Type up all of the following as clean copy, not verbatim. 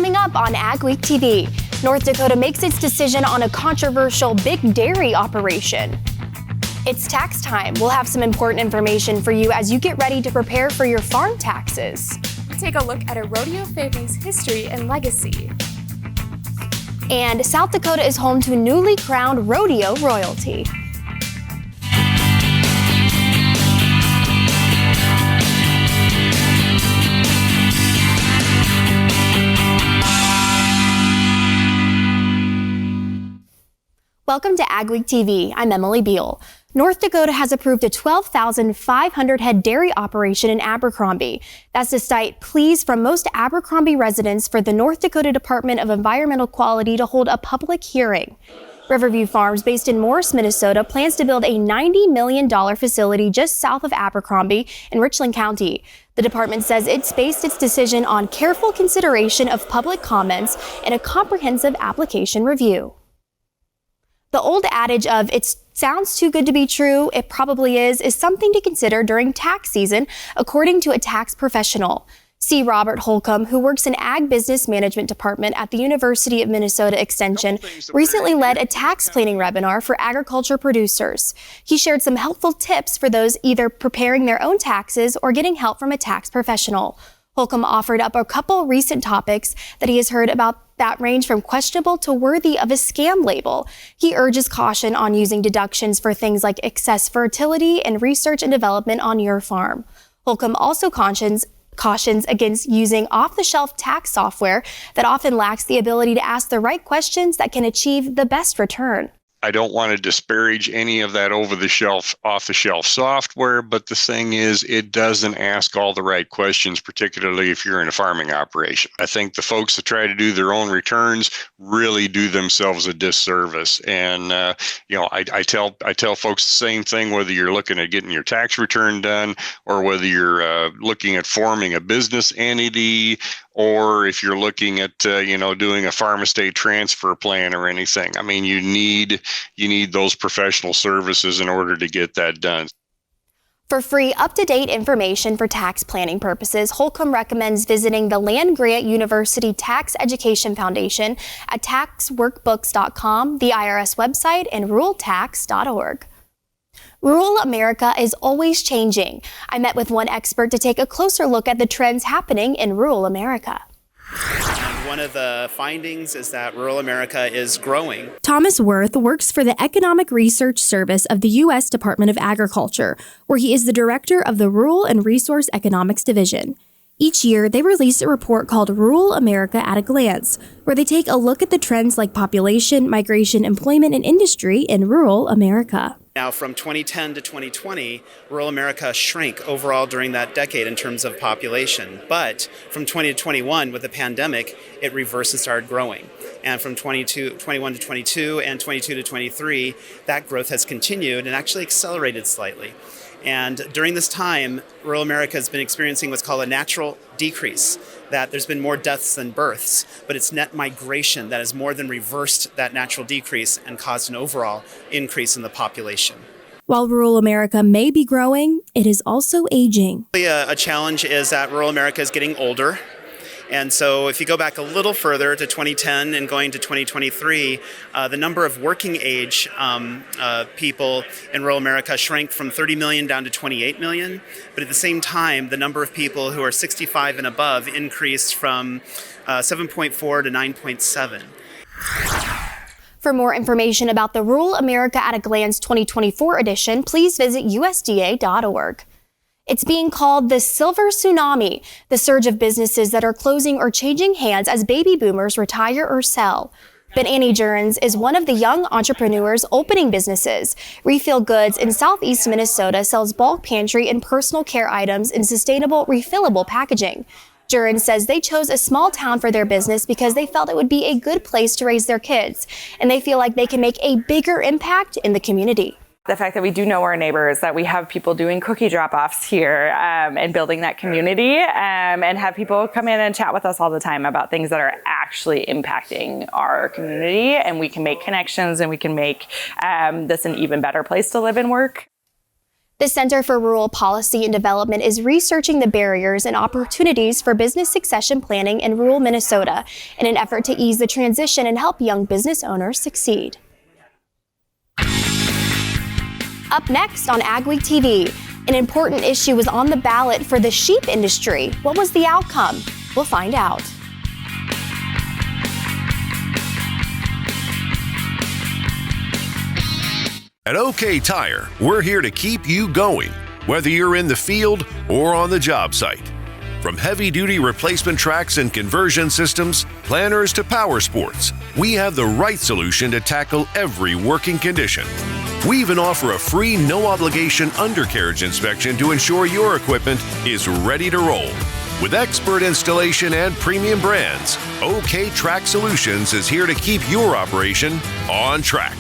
Coming up on AgweekTV, North Dakota makes its decision on a controversial big dairy operation. It's tax time. We'll have some important information for you as you get ready to prepare for your farm taxes. Take a look at a rodeo family's history and legacy. And South Dakota is home to newly crowned rodeo royalty. Welcome to AgweekTV. I'm Emily Beal. North Dakota has approved a 12,500 head dairy operation in Abercrombie. That's despite pleas from most Abercrombie residents for the North Dakota Department of Environmental Quality to hold a public hearing. Riverview Farms, based in Morris, Minnesota, plans to build a $90 million facility just south of Abercrombie in Richland County. The department says it's based its decision on careful consideration of public comments and a comprehensive application review. The old adage of "it sounds too good to be true, it probably is" is something to consider during tax season, according to a tax professional. C. Robert Holcomb, who works in Ag Business Management Department at the University of Minnesota Extension, recently led a tax planning webinar for agriculture producers. He shared some helpful tips for those either preparing their own taxes or getting help from a tax professional. Holcomb offered up a couple recent topics that he has heard about that range from questionable to worthy of a scam label. He urges caution on using deductions for things like excess fertility and research and development on your farm. Holcomb also cautions against using off-the-shelf tax software that often lacks the ability to ask the right questions that can achieve the best return. I don't want to disparage any of that off-the-shelf software, but the thing is, it doesn't ask all the right questions, particularly if you're in a farming operation. I think the folks that try to do their own returns really do themselves a disservice. And I tell folks the same thing, whether you're looking at getting your tax return done or whether you're looking at forming a business entity, or if you're looking at doing a farm estate transfer plan or anything. I mean, you need those professional services in order to get that done. For free, up-to-date information for tax planning purposes, Holcomb recommends visiting the Land Grant University Tax Education Foundation at taxworkbooks.com, the IRS website, and ruraltax.org. Rural America is always changing. I met with one expert to take a closer look at the trends happening in rural America. One of the findings is that rural America is growing. Thomas Worth works for the Economic Research Service of the U.S. Department of Agriculture, where he is the director of the Rural and Resource Economics Division. Each year, they release a report called Rural America at a Glance, where they take a look at the trends like population, migration, employment, and industry in rural America. Now, from 2010 to 2020, rural America shrank overall during that decade in terms of population. But from 20 to 21, with the pandemic, it reversed and started growing. And from 21 to 22 and 22 to 23, that growth has continued and actually accelerated slightly. And during this time, rural America has been experiencing what's called a natural decrease, that there's been more deaths than births, but it's net migration that has more than reversed that natural decrease and caused an overall increase in the population. While rural America may be growing, it is also aging. A challenge is that rural America is getting older. And so if you go back a little further to 2010 and going to 2023, the number of working age people in rural America shrank from 30 million down to 28 million. But at the same time, the number of people who are 65 and above increased from 7.4 to 9.7. For more information about the Rural America at a Glance 2024 edition, please visit USDA.org. It's being called the silver tsunami, the surge of businesses that are closing or changing hands as baby boomers retire or sell. But Annie Jurens is one of the young entrepreneurs opening businesses. Refill Goods in southeast Minnesota sells bulk pantry and personal care items in sustainable, refillable packaging. Jurens says they chose a small town for their business because they felt it would be a good place to raise their kids, and they feel like they can make a bigger impact in the community. The fact that we do know our neighbors, that we have people doing cookie drop-offs here and building that community and have people come in and chat with us all the time about things that are actually impacting our community, and we can make connections and we can make this an even better place to live and work. The Center for Rural Policy and Development is researching the barriers and opportunities for business succession planning in rural Minnesota in an effort to ease the transition and help young business owners succeed. Up next on AgweekTV, an important issue was on the ballot for the sheep industry. What was the outcome? We'll find out. At OK Tire, we're here to keep you going, whether you're in the field or on the job site. From heavy-duty replacement tracks and conversion systems, planters to power sports, we have the right solution to tackle every working condition. We even offer a free, no-obligation undercarriage inspection to ensure your equipment is ready to roll. With expert installation and premium brands, OK Track Solutions is here to keep your operation on track.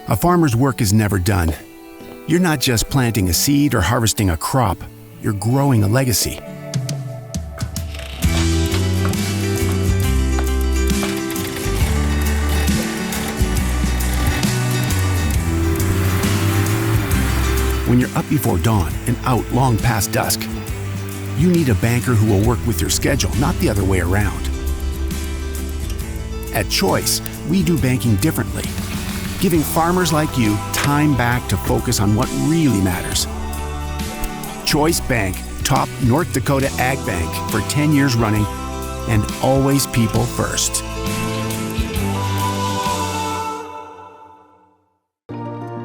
A farmer's work is never done. You're not just planting a seed or harvesting a crop, you're growing a legacy. When you're up before dawn and out long past dusk, you need a banker who will work with your schedule, not the other way around. At Choice, we do banking differently, giving farmers like you time back to focus on what really matters. Choice Bank, top North Dakota Ag Bank for 10 years running, and always people first.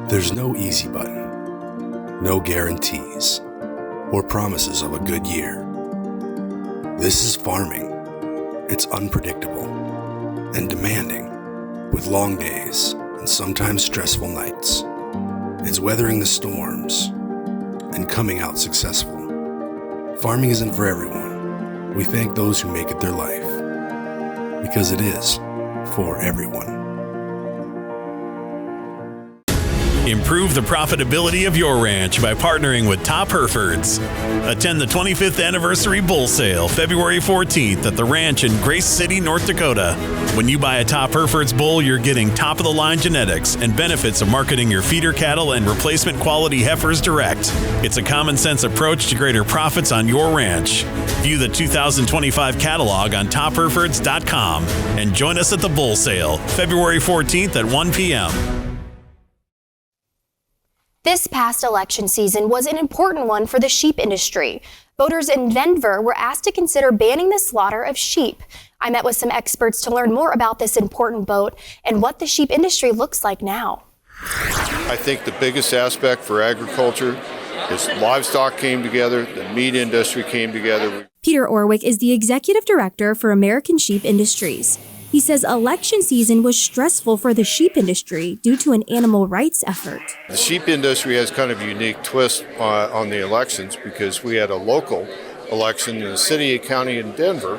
There's no easy button, no guarantees, or promises of a good year. This is farming. It's unpredictable and demanding, with long days and sometimes stressful nights. It's weathering the storms and coming out successful. Farming isn't for everyone. We thank those who make it their life, because it is for everyone. Improve the profitability of your ranch by partnering with Top Herefords. Attend the 25th Anniversary Bull Sale, February 14th at the ranch in Grace City, North Dakota. When you buy a Top Herefords bull, you're getting top-of-the-line genetics and benefits of marketing your feeder cattle and replacement quality heifers direct. It's a common-sense approach to greater profits on your ranch. View the 2025 catalog on topherefords.com and join us at the Bull Sale, February 14th at 1 p.m. This past election season was an important one for the sheep industry. Voters in Denver were asked to consider banning the slaughter of sheep. I met with some experts to learn more about this important vote and what the sheep industry looks like now. I think the biggest aspect for agriculture is livestock came together, the meat industry came together. Peter Orwick is the executive director for American Sheep Industries. He says election season was stressful for the sheep industry due to an animal rights effort. The sheep industry has kind of a unique twist on the elections because we had a local election in the city, county, in Denver,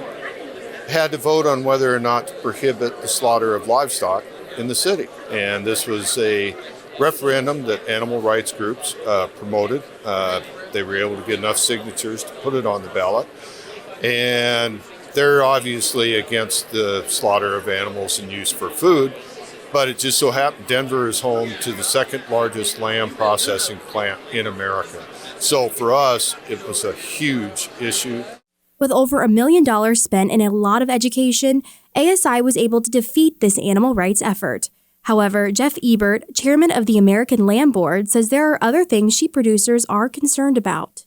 had to vote on whether or not to prohibit the slaughter of livestock in the city. And this was a referendum that animal rights groups promoted. They were able to get enough signatures to put it on the ballot. And they're obviously against the slaughter of animals and use for food, but it just so happened Denver is home to the second largest lamb processing plant in America. So for us, it was a huge issue. With over $1 million spent and a lot of education, ASI was able to defeat this animal rights effort. However, Jeff Ebert, chairman of the American Lamb Board, says there are other things sheep producers are concerned about.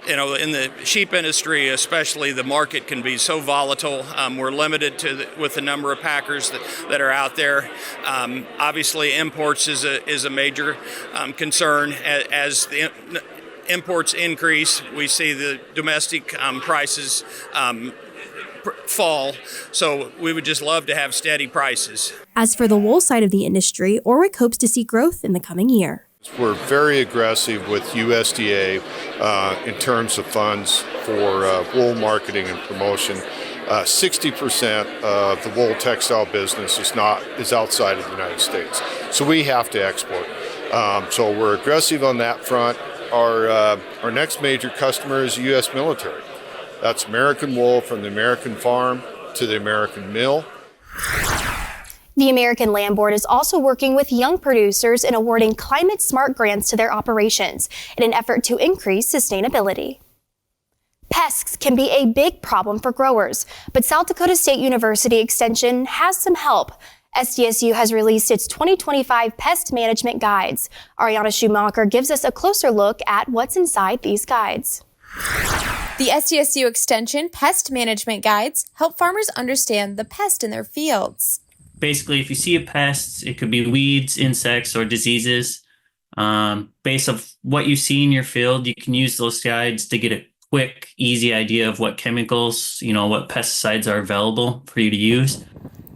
You know, in the sheep industry, especially, the market can be so volatile. We're limited with the number of packers that are out there. Obviously, imports is a major concern. As the imports increase, we see the domestic prices fall. So we would just love to have steady prices. As for the wool side of the industry, Orwick hopes to see growth in the coming year. We're very aggressive with USDA in terms of funds for wool marketing and promotion. 60% of the wool textile business is outside of the United States, so we have to export. So we're aggressive on that front. Our next major customer is the U.S. military. That's American wool from the American farm to the American mill. The American Land Board is also working with young producers in awarding climate-smart grants to their operations in an effort to increase sustainability. Pests can be a big problem for growers, but South Dakota State University Extension has some help. SDSU has released its 2025 Pest Management Guides. Ariana Schumacher gives us a closer look at what's inside these guides. The SDSU Extension Pest Management Guides help farmers understand the pest in their fields. Basically, if you see a pest, it could be weeds, insects, or diseases. Based on what you see in your field, you can use those guides to get a quick, easy idea of what chemicals, what pesticides are available for you to use.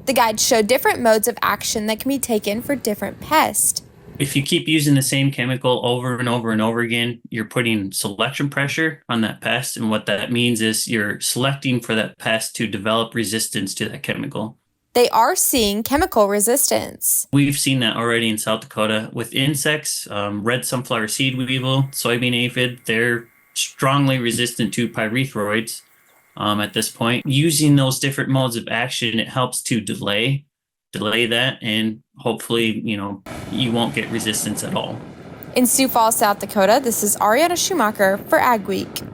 The guides show different modes of action that can be taken for different pests. If you keep using the same chemical over and over and over again, you're putting selection pressure on that pest. And what that means is you're selecting for that pest to develop resistance to that chemical. They are seeing chemical resistance. We've seen that already in South Dakota with insects, red sunflower seed weevil, soybean aphid. They're strongly resistant to pyrethroids at this point. Using those different modes of action, it helps to delay that, and hopefully, you won't get resistance at all. In Sioux Falls, South Dakota, this is Ariana Schumacher for AgWeek.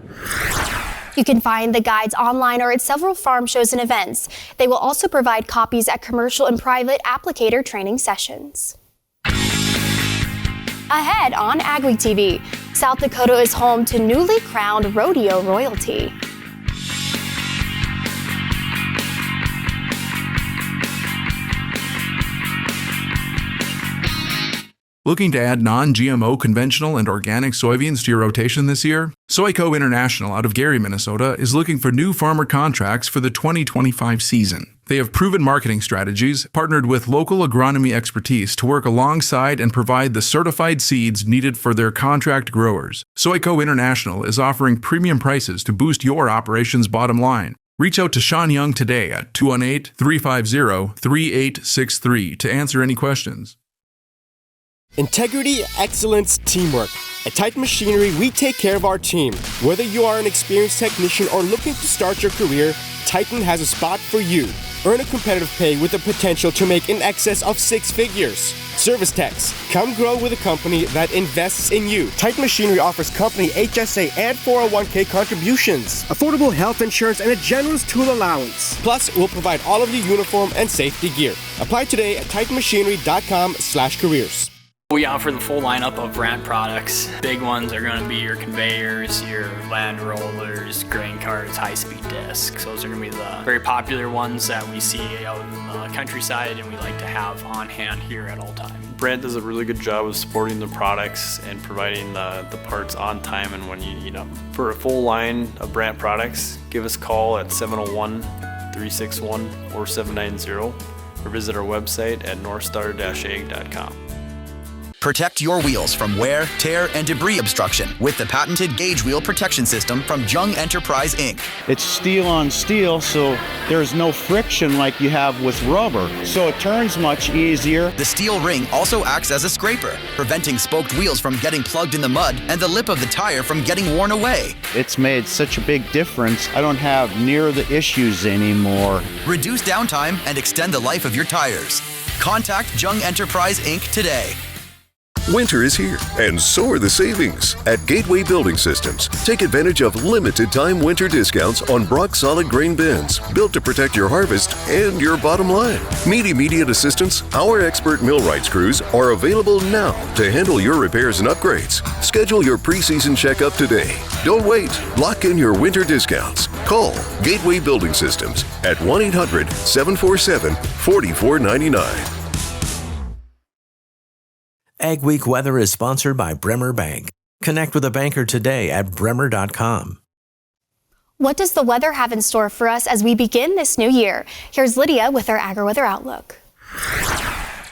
You can find the guides online or at several farm shows and events. They will also provide copies at commercial and private applicator training sessions. Ahead on AgweekTV, South Dakota is home to newly crowned rodeo royalty. Looking to add non-GMO conventional and organic soybeans to your rotation this year? Soyco International out of Gary, Minnesota is looking for new farmer contracts for the 2025 season. They have proven marketing strategies, partnered with local agronomy expertise to work alongside and provide the certified seeds needed for their contract growers. Soyco International is offering premium prices to boost your operations bottom line. Reach out to Sean Young today at 218-350-3863 to answer any questions. Integrity, excellence, teamwork. At Titan Machinery, we take care of our team. Whether you are an experienced technician or looking to start your career, Titan has a spot for you. Earn a competitive pay with the potential to make in excess of 6 figures. Service techs, come grow with a company that invests in you. Titan Machinery offers company HSA and 401k contributions, affordable health insurance, and a generous tool allowance. Plus, we'll provide all of your uniform and safety gear. Apply today at titanmachinery.com/careers. We offer the full lineup of Brandt products. Big ones are going to be your conveyors, your land rollers, grain carts, high-speed discs. Those are going to be the very popular ones that we see out in the countryside and we like to have on hand here at all times. Brandt does a really good job of supporting the products and providing the parts on time and when you need them. For a full line of Brandt products, give us a call at 701-361-4790 or visit our website at northstar-ag.com. Protect your wheels from wear, tear, and debris obstruction with the patented Gauge Wheel Protection System from Jung Enterprise, Inc. It's steel on steel, so there's no friction like you have with rubber, so it turns much easier. The steel ring also acts as a scraper, preventing spoked wheels from getting plugged in the mud and the lip of the tire from getting worn away. It's made such a big difference. I don't have near the issues anymore. Reduce downtime and extend the life of your tires. Contact Jung Enterprise, Inc. today. Winter is here, and so are the savings. At Gateway Building Systems, take advantage of limited-time winter discounts on Brock solid grain bins, built to protect your harvest and your bottom line. Need immediate assistance? Our expert millwrights crews are available now to handle your repairs and upgrades. Schedule your preseason checkup today. Don't wait. Lock in your winter discounts. Call Gateway Building Systems at 1-800-747-4499. AgWeek Weather is sponsored by Bremer Bank. Connect with a banker today at bremer.com. What does the weather have in store for us as we begin this new year? Here's Lydia with our AgriWeather Outlook.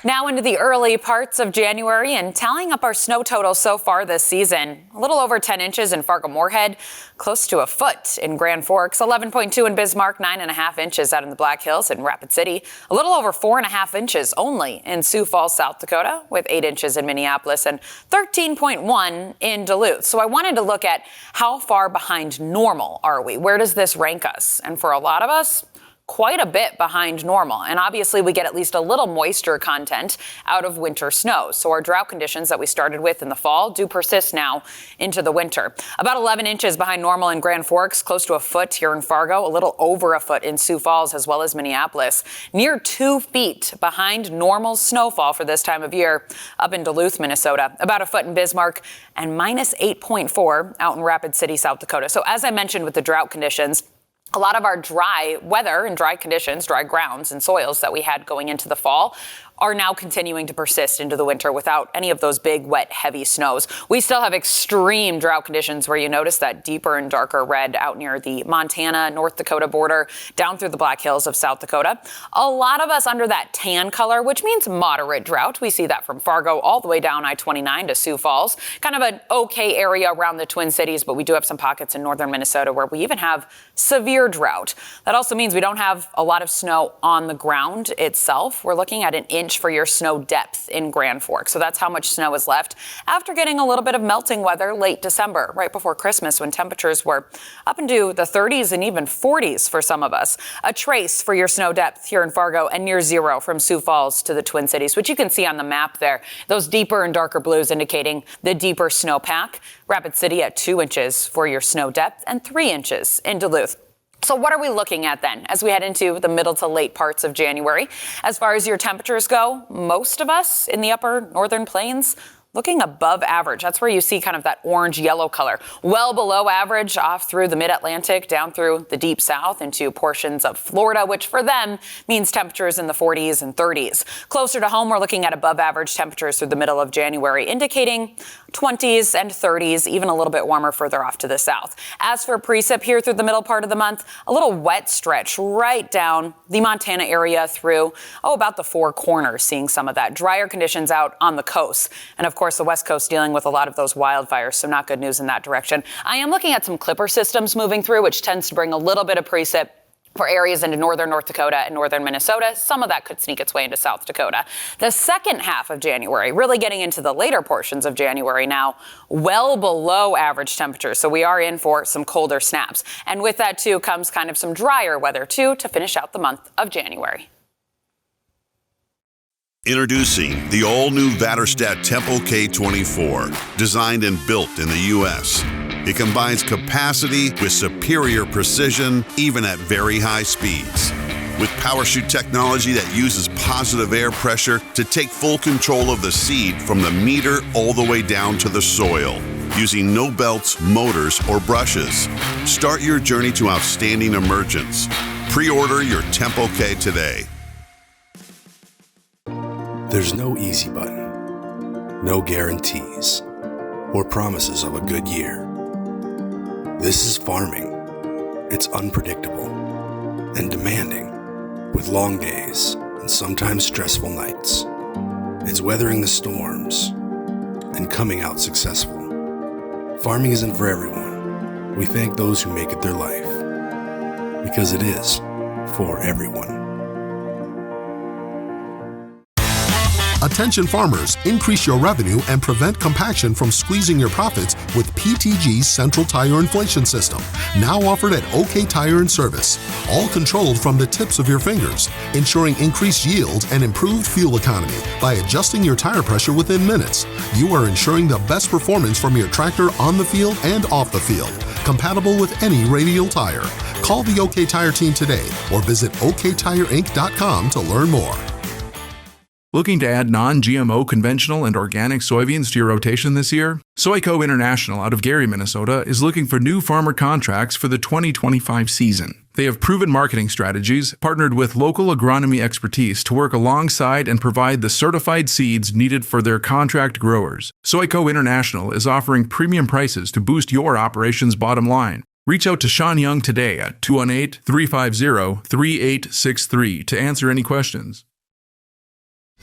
Now into the early parts of January and tallying up our snow total so far this season. A little over 10 inches in Fargo-Moorhead, close to a foot in Grand Forks, 11.2 in Bismarck, 9.5 inches out in the Black Hills and Rapid City, a little over 4.5 inches only in Sioux Falls, South Dakota, with 8 inches in Minneapolis and 13.1 in Duluth. So I wanted to look at how far behind normal are we? Where does this rank us? And for a lot of us, quite a bit behind normal. And obviously we get at least a little moisture content out of winter snow. So our drought conditions that we started with in the fall do persist now into the winter. About 11 inches behind normal in Grand Forks, close to a foot here in Fargo, a little over a foot in Sioux Falls as well as Minneapolis. Near 2 feet behind normal snowfall for this time of year up in Duluth, Minnesota. About a foot in Bismarck and minus 8.4 out in Rapid City, South Dakota. So as I mentioned with the drought conditions, a lot of our dry weather and dry conditions, dry grounds and soils that we had going into the fall are now continuing to persist into the winter without any of those big, wet, heavy snows. We still have extreme drought conditions where you notice that deeper and darker red out near the Montana, North Dakota border, down through the Black Hills of South Dakota. A lot of us under that tan color, which means moderate drought. We see that from Fargo all the way down I-29 to Sioux Falls. Kind of an okay area around the Twin Cities, but we do have some pockets in northern Minnesota where we even have severe drought. That also means we don't have a lot of snow on the ground itself. We're looking at an inch for your snow depth in Grand Forks. So that's how much snow is left after getting a little bit of melting weather late December, right before Christmas, when temperatures were up into the 30s and even 40s for some of us. A trace for your snow depth here in Fargo and near zero from Sioux Falls to the Twin Cities, which you can see on the map there. Those deeper and darker blues indicating the deeper snowpack. Rapid City at 2 inches for your snow depth and 3 inches in Duluth. So what are we looking at then as we head into the middle to late parts of January? As far as your temperatures go, most of us in the upper northern plains looking above average. That's where you see kind of that orange-yellow color. Well below average off through the mid-Atlantic, down through the deep south into portions of Florida, which for them means temperatures in the 40s and 30s. Closer to home, we're looking at above average temperatures through the middle of January, indicating 20s and 30s, even a little bit warmer further off to the south. As for precip here through the middle part of the month, a little wet stretch right down the Montana area through, about the Four Corners, seeing some of that. Drier conditions out on the coast. And of course, the West Coast dealing with a lot of those wildfires, so not good news in that direction. I am looking at some clipper systems moving through, which tends to bring a little bit of precip for areas into northern North Dakota and northern Minnesota. Some of that could sneak its way into South Dakota. The second half of January, really getting into the later portions of January now, well below average temperatures. So we are in for some colder snaps. And with that too comes kind of some drier weather too to finish out the month of January. Introducing the all-new Vatterstadt Tempo K24, designed and built in the U.S. It combines capacity with superior precision, even at very high speeds. With PowerShoot technology that uses positive air pressure to take full control of the seed from the meter all the way down to the soil, using no belts, motors, or brushes. Start your journey to outstanding emergence. Pre-order your Tempo K today. There's no easy button, no guarantees, or promises of a good year. This is farming. It's unpredictable and demanding, with long days and sometimes stressful nights. It's weathering the storms and coming out successful. Farming isn't for everyone. We thank those who make it their life, because it is for everyone. Attention farmers, increase your revenue and prevent compaction from squeezing your profits with PTG's Central Tire Inflation System, now offered at OK Tire and Service. All controlled from the tips of your fingers, ensuring increased yield and improved fuel economy by adjusting your tire pressure within minutes. You are ensuring the best performance from your tractor on the field and off the field, compatible with any radial tire. Call the OK Tire team today or visit oktireinc.com to learn more. Looking to add non-GMO conventional and organic soybeans to your rotation this year? Soyco International out of Gary, Minnesota is looking for new farmer contracts for the 2025 season. They have proven marketing strategies, partnered with local agronomy expertise to work alongside and provide the certified seeds needed for their contract growers. Soyco International is offering premium prices to boost your operation's bottom line. Reach out to Sean Young today at 218-350-3863 to answer any questions.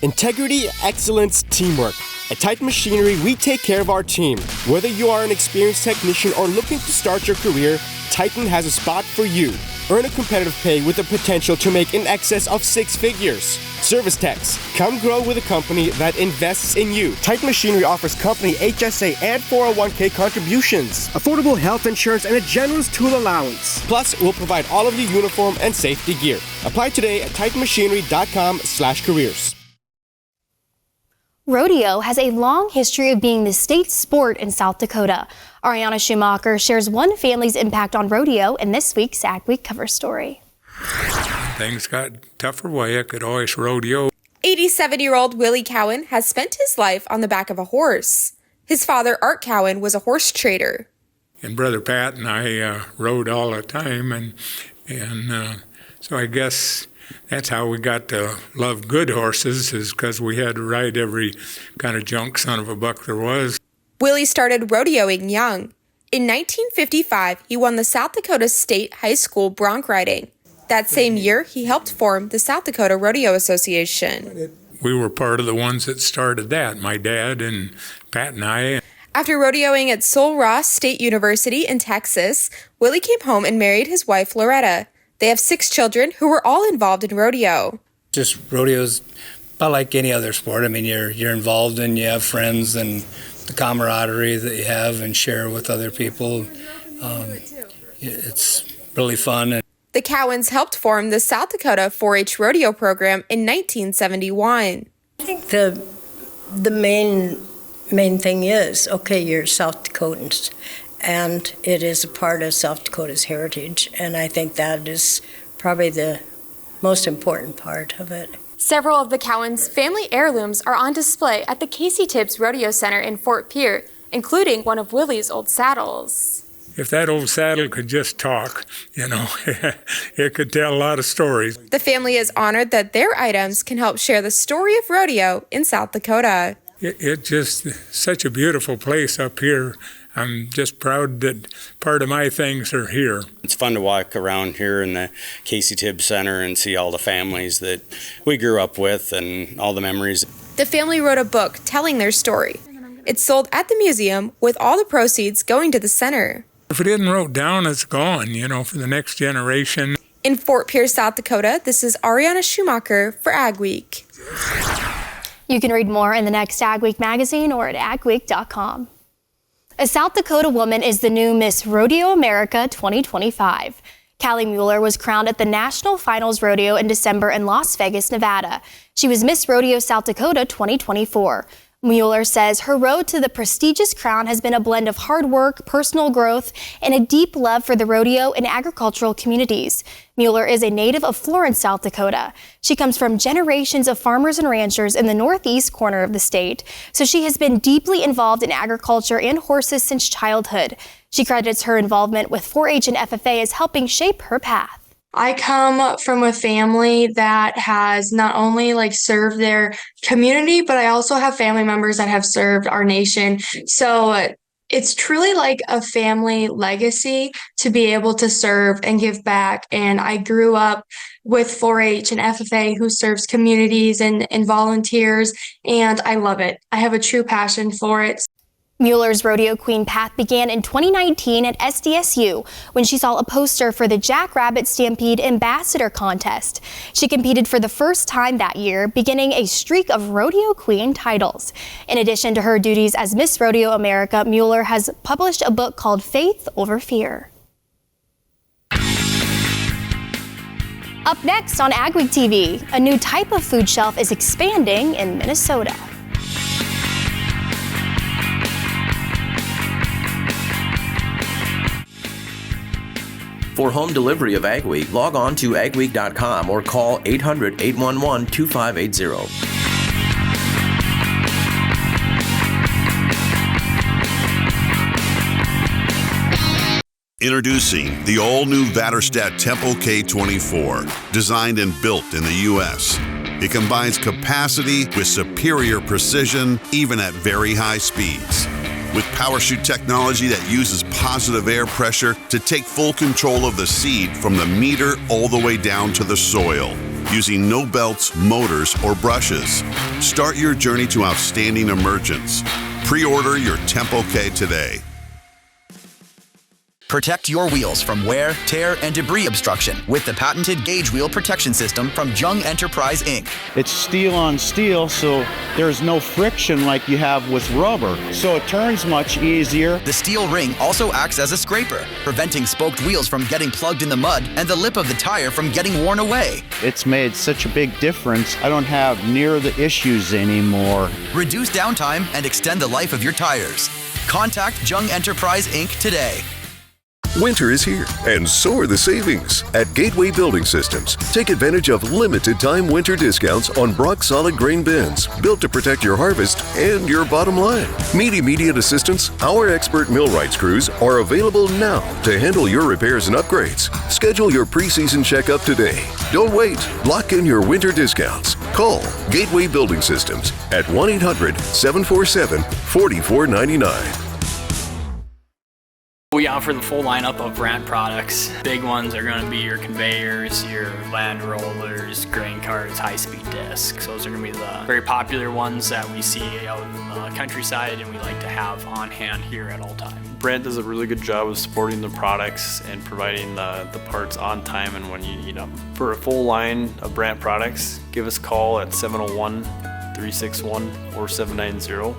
Integrity, excellence, teamwork. At Titan Machinery, we take care of our team. Whether you are an experienced technician or looking to start your career, Titan has a spot for you. Earn a competitive pay with the potential to make in excess of 6 figures. Service techs, come grow with a company that invests in you. Titan Machinery offers company HSA and 401k contributions, affordable health insurance, and a generous tool allowance. Plus, we'll provide all of your uniform and safety gear. Apply today at titanmachinery.com/careers. Rodeo has a long history of being the state sport in South Dakota. Ariana Schumacher shares one family's impact on rodeo in this week's AgWeek cover story. Things got tougher way I could always rodeo. 87-year-old Willie Cowan has spent his life on the back of a horse. His father, Art Cowan, was a horse trader. And Brother Pat and I rode all the time, and so I guess that's how we got to love good horses, is because we had to ride every kind of junk son of a buck there was. Willie started rodeoing young. In 1955, he won the South Dakota State High School bronc riding. That same year, he helped form the South Dakota Rodeo Association. We were part of the ones that started that, my dad and Pat and I. After rodeoing at Sul Ross State University in Texas, Willie came home and married his wife, Loretta. They have 6 children who were all involved in rodeo. Just rodeo's about like any other sport. I mean, you're involved and you have friends and the camaraderie that you have and share with other people. It's really fun. The Cowans helped form the South Dakota 4-H rodeo program in 1971. I think the main thing is, okay, you're South Dakotans, and it is a part of South Dakota's heritage, and I think that is probably the most important part of it. Several of the Cowans' family heirlooms are on display at the Casey Tibbs Rodeo Center in Fort Pierre, including one of Willie's old saddles. If that old saddle could just talk, it could tell a lot of stories. The family is honored that their items can help share the story of rodeo in South Dakota. It's just such a beautiful place up here. I'm just proud that part of my things are here. It's fun to walk around here in the Casey Tibbs Center and see all the families that we grew up with and all the memories. The family wrote a book telling their story. It's sold at the museum with all the proceeds going to the center. If it isn't wrote down, it's gone, for the next generation. In Fort Pierce, South Dakota, this is Ariana Schumacher for AgWeek. You can read more in the next AgWeek magazine or at agweek.com. A South Dakota woman is the new Miss Rodeo America 2025. Callie Mueller was crowned at the National Finals Rodeo in December in Las Vegas, Nevada. She was Miss Rodeo South Dakota 2024. Mueller says her road to the prestigious crown has been a blend of hard work, personal growth, and a deep love for the rodeo and agricultural communities. Mueller is a native of Florence, South Dakota. She comes from generations of farmers and ranchers in the northeast corner of the state, so she has been deeply involved in agriculture and horses since childhood. She credits her involvement with 4-H and FFA as helping shape her path. I come from a family that has not only served their community, but I also have family members that have served our nation. So it's truly like a family legacy to be able to serve and give back. And I grew up with 4-H and FFA, who serves communities and volunteers, and I love it. I have a true passion for it. Mueller's rodeo queen path began in 2019 at SDSU when she saw a poster for the Jackrabbit Stampede Ambassador Contest. She competed for the first time that year, beginning a streak of rodeo queen titles. In addition to her duties as Miss Rodeo America, Mueller has published a book called Faith Over Fear. Up next on AgWeek TV, a new type of food shelf is expanding in Minnesota. For home delivery of AgWeek, log on to agweek.com or call 800-811-2580. Introducing the all-new Vatterstadt Tempo K24, designed and built in the U.S. It combines capacity with superior precision, even at very high speeds. With PowerShoot technology that uses positive air pressure to take full control of the seed from the meter all the way down to the soil. using no belts, motors, or brushes. Start your journey to outstanding emergence. Pre-order your Tempo K today. Protect your wheels from wear, tear, and debris obstruction with the patented Gauge Wheel Protection System from Jung Enterprise, Inc. It's steel on steel, so there's no friction like you have with rubber, so it turns much easier. The steel ring also acts as a scraper, preventing spoked wheels from getting plugged in the mud and the lip of the tire from getting worn away. It's made such a big difference. I don't have near the issues anymore. Reduce downtime and extend the life of your tires. Contact Jung Enterprise, Inc. today. Winter is here, and so are the savings. At Gateway Building Systems, take advantage of limited-time winter discounts on Brock solid grain bins, built to protect your harvest and your bottom line. Need immediate assistance? Our expert millwrights crews are available now to handle your repairs and upgrades. Schedule your pre-season checkup today. Don't wait. Lock in your winter discounts. Call Gateway Building Systems at 1-800-747-4499. We offer the full lineup of brand products. Big ones are going to be your conveyors, your land rollers, grain carts, high-speed discs. Those are going to be the very popular ones that we see out in the countryside and we like to have on hand here at all times. Brand does a really good job of supporting the products and providing the parts on time and when you need them. For a full line of brand products, give us a call at 701-361-4790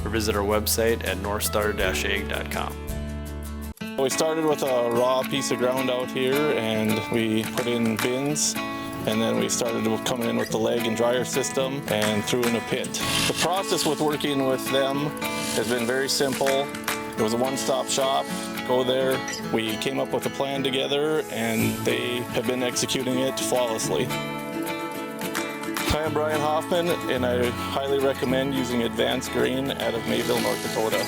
or visit our website at northstar-ag.com. We started with a raw piece of ground out here and we put in bins, and then we started coming in with the leg and dryer system and threw in a pit. The process with working with them has been very simple. It was a one-stop shop. Go there. We came up with a plan together and they have been executing it flawlessly. Hi, I'm Brian Hoffman and I highly recommend using Advanced Grain out of Mayville, North Dakota.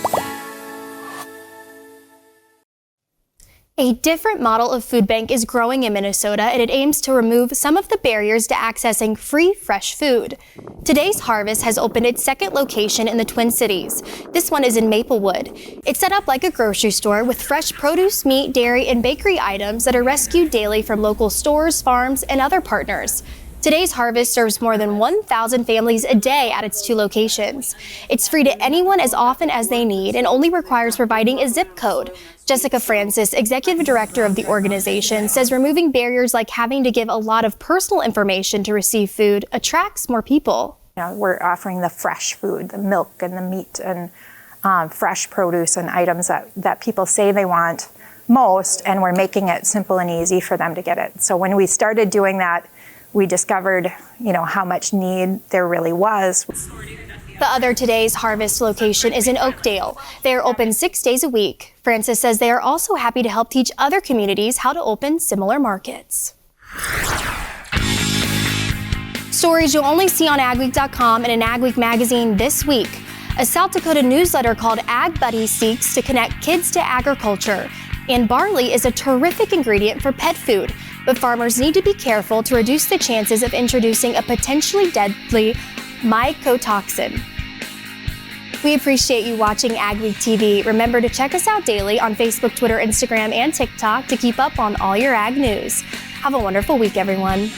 A different model of food bank is growing in Minnesota, and it aims to remove some of the barriers to accessing free, fresh food. Today's Harvest has opened its second location in the Twin Cities. This one is in Maplewood. It's set up like a grocery store with fresh produce, meat, dairy, and bakery items that are rescued daily from local stores, farms, and other partners. Today's Harvest serves more than 1,000 families a day at its two locations. It's free to anyone as often as they need and only requires providing a zip code. Jessica Francis, executive director of the organization, says removing barriers like having to give a lot of personal information to receive food attracts more people. We're offering the fresh food, the milk and the meat and fresh produce and items that people say they want most, and we're making it simple and easy for them to get it. So when we started doing that, we discovered, how much need there really was. The other Today's Harvest location is in Oakdale. They are open 6 days a week. Francis says they are also happy to help teach other communities how to open similar markets. Stories you'll only see on AgWeek.com and in AgWeek magazine this week. A South Dakota newsletter called Ag Buddy seeks to connect kids to agriculture. And barley is a terrific ingredient for pet food, but farmers need to be careful to reduce the chances of introducing a potentially deadly mycotoxin. We appreciate you watching AgweekTV. Remember to check us out daily on Facebook, Twitter, Instagram, and TikTok to keep up on all your ag news. Have a wonderful week, everyone.